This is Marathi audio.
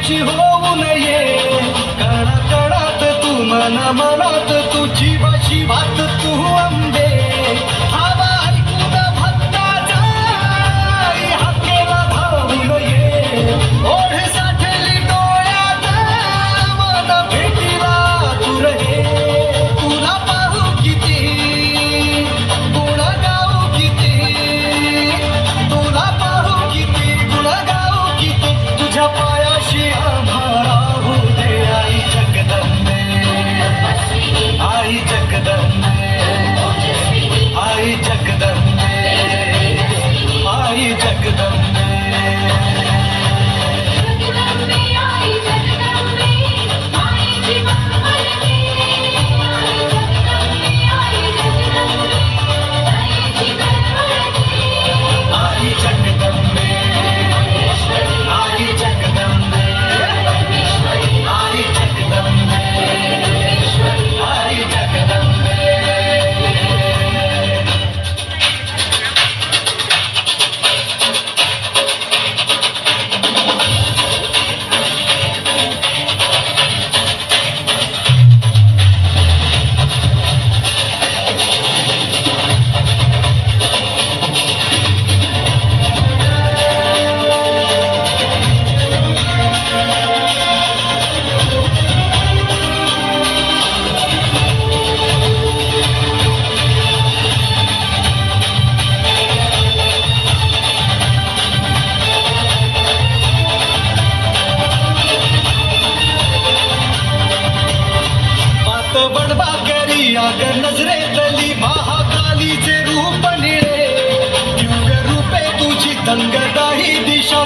तुझी होऊ नये कणाकणात तू मनात तुझी वाशी बात तू अंबे हवा ऐकून भक्ताचा हाकेला धावू नये ओढ साठली डोळ्यात मन भेटीला तू रहे तुला पाहू किती गुण गाऊ किती तुला पाहू किती गुण गाऊ किती तुझ्या पायाशी आम्हाला हो दे आई जगदंबे आई जगदंबे आई जगदंबे आई जगदंबे आई जगदंबे आई जगदंबे आई जगदंबे आई जगदंबे अगर नजरेतली महाकालीचे रूप निळे दिव्य रूपे तुझी दंगदाही दिशा